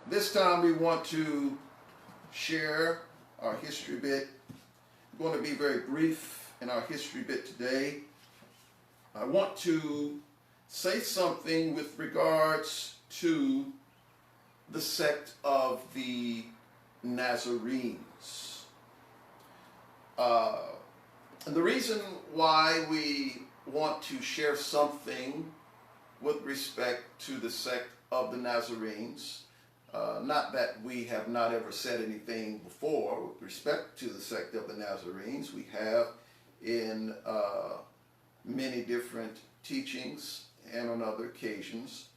This time we want to share our history bit. We're going to be very brief in our history bit today. I want to say something with regards to the sect of the Nazarenes. And the reason why we want to share something with respect to the sect of the Nazarenes, not that we have not ever said anything before with respect to the sect of the Nazarenes. We have in many different teachings and on other occasions.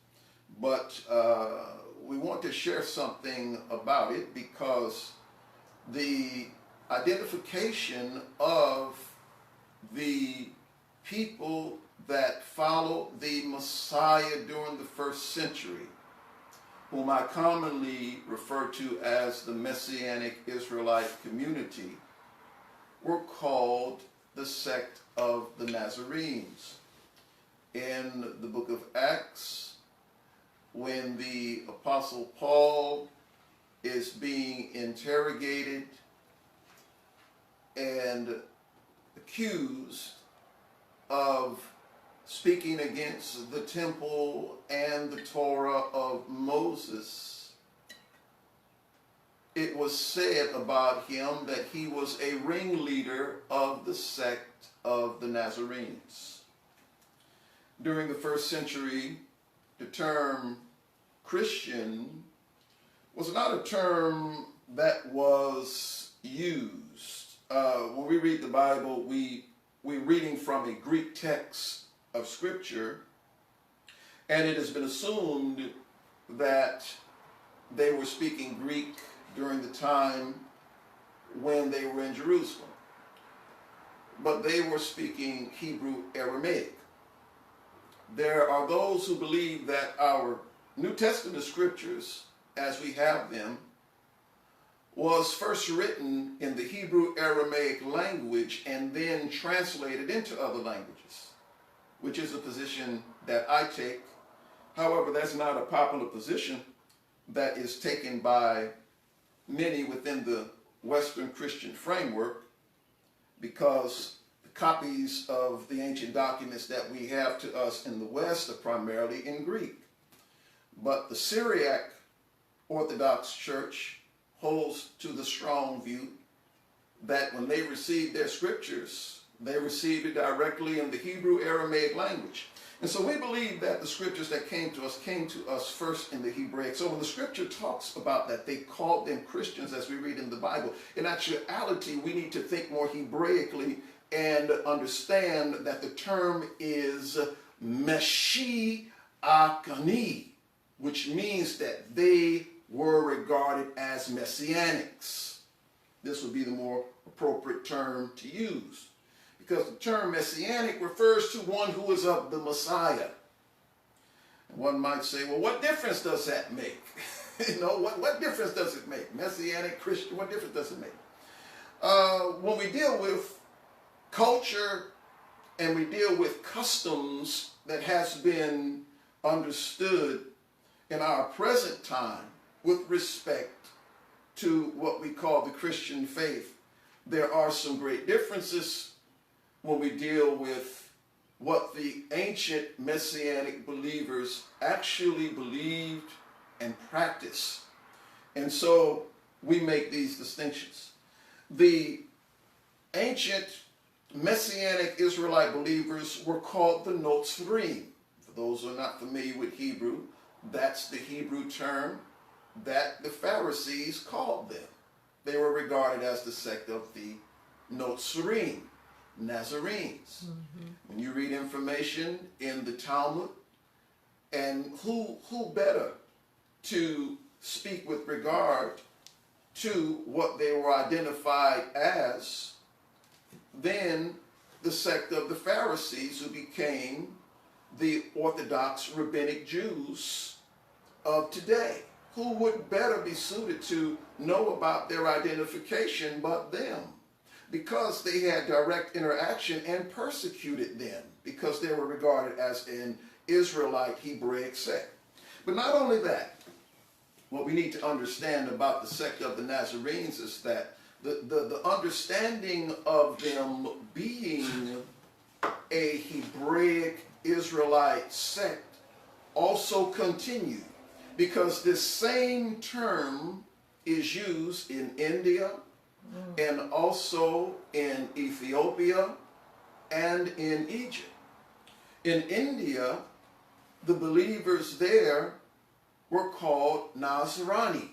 But we want to share something about it because the identification of the people that followed the Messiah during the first century, whom I commonly refer to as the Messianic Israelite community, were called the sect of the Nazarenes. In the book of Acts, when the Apostle Paul is being interrogated and accused of speaking against the temple and the Torah of Moses, it was said about him that he was a ringleader of the sect of the Nazarenes. During the first century, the term Christian was not a term that was used. When we read the Bible, we're reading from a Greek text of Scripture, and it has been assumed that they were speaking Greek during the time when they were in Jerusalem. But they were speaking Hebrew Aramaic. There are those who believe that our New Testament scriptures, as we have them, was first written in the Hebrew Aramaic language and then translated into other languages, which is a position that I take. However, that's not a popular position that is taken by many within the Western Christian framework, because the copies of the ancient documents that we have to us in the West are primarily in Greek. But the Syriac Orthodox Church holds to the strong view that when they received their scriptures, they received it directly in the Hebrew Aramaic language. And so we believe that the scriptures that came to us first in the Hebraic. So when the scripture talks about that they called them Christians, as we read in the Bible, in actuality, we need to think more Hebraically and understand that the term is Meshiachani, which means that they were regarded as messianics. This would be the more appropriate term to use, because the term messianic refers to one who is of the Messiah. And one might say, well, what difference does that make? What difference does it make? Messianic, Christian, what difference does it make? When we deal with culture and we deal with customs that has been understood in our present time with respect to what we call the Christian faith, there are some great differences when we deal with what the ancient messianic believers actually believed and practiced. And so we make these distinctions. The ancient messianic Israelite believers were called the Notzrim. For those who are not familiar with Hebrew, that's the Hebrew term that the Pharisees called them. They were regarded as the sect of the Notzrim, Nazarenes. Mm-hmm. When you read information in the Talmud, and who better to speak with regard to what they were identified as than the sect of the Pharisees, who became the Orthodox rabbinic Jews of today. Who would better be suited to know about their identification but them? Because they had direct interaction and persecuted them, because they were regarded as an Israelite Hebraic sect. But not only that, what we need to understand about the sect of the Nazarenes is that the understanding of them being a Hebraic Israelite sect also continued, because this same term is used in India and also in Ethiopia and in Egypt. In India, the believers there were called Nazrani.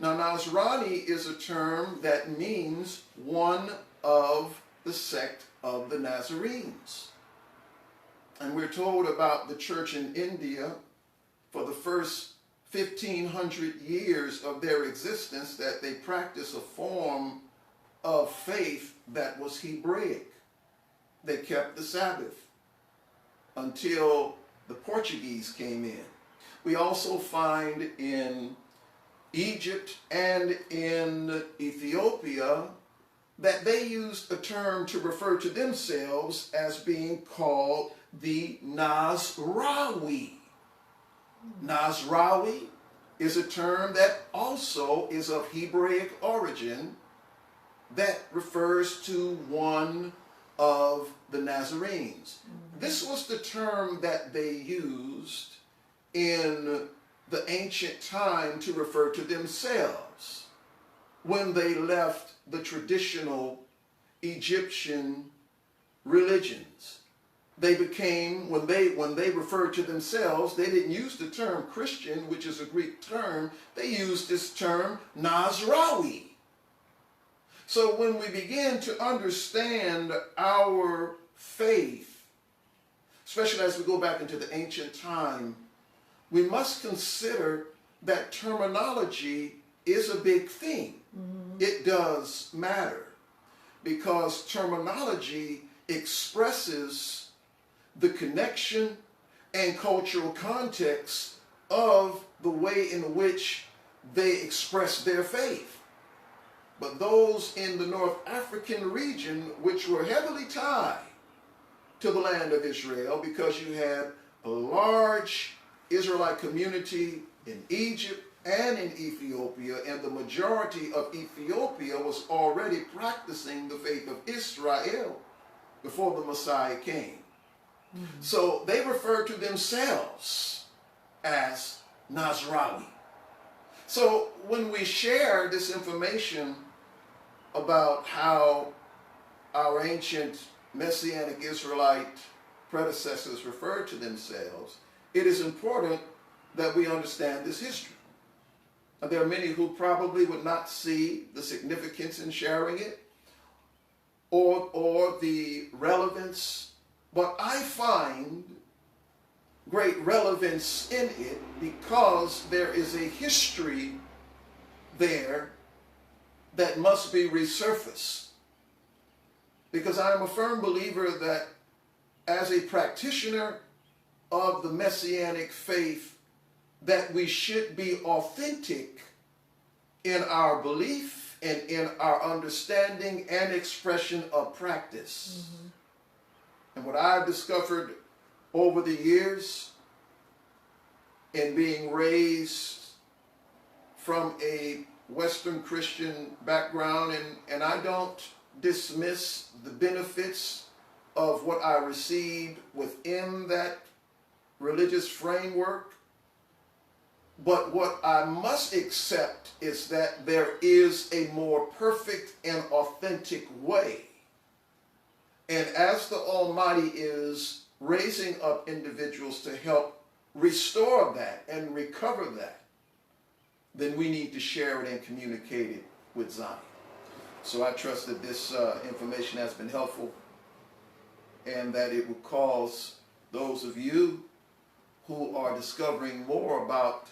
Now, Nazrani is a term that means one of the sect of the Nazarenes. And we're told about the church in India for the first 1,500 years of their existence that they practiced a form of faith that was Hebraic. They kept the Sabbath until the Portuguese came in. We also find in Egypt and in Ethiopia that they used a term to refer to themselves as being called the Nazrawi. Nazrawi is a term that also is of Hebraic origin that refers to one of the Nazarenes. This was the term that they used in the ancient time to refer to themselves when they left the traditional Egyptian religions. They became, when they referred to themselves, they didn't use the term Christian, which is a Greek term. They used this term Nazrawi. So when we begin to understand our faith, especially as we go back into the ancient time, we must consider that terminology is a big thing. It does matter, because terminology expresses the connection and cultural context of the way in which they express their faith. But those in the North African region, which were heavily tied to the land of Israel, because you had a large Israelite community in Egypt and in Ethiopia, and the majority of Ethiopia was already practicing the faith of Israel before the Messiah came. So they refer to themselves as Nazrawi. So when we share this information about how our ancient Messianic Israelite predecessors referred to themselves, it is important that we understand this history. And there are many who probably would not see the significance in sharing it or the relevance, but I find great relevance in it because there is a history there that must be resurfaced. Because I am a firm believer that as a practitioner of the Messianic faith, that we should be authentic in our belief and in our understanding and expression of practice. And what I've discovered over the years in being raised from a Western Christian background, and I don't dismiss the benefits of what I received within that religious framework, but what I must accept is that there is a more perfect and authentic way. And as the Almighty is raising up individuals to help restore that and recover that, then we need to share it and communicate it with Zion. So I trust that this information has been helpful, and that it will cause those of you who are discovering more about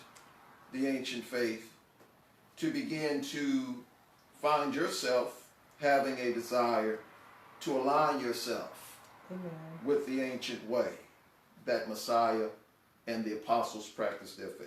the ancient faith to begin to find yourself having a desire to align yourself with the ancient way that Messiah and the apostles practiced their faith.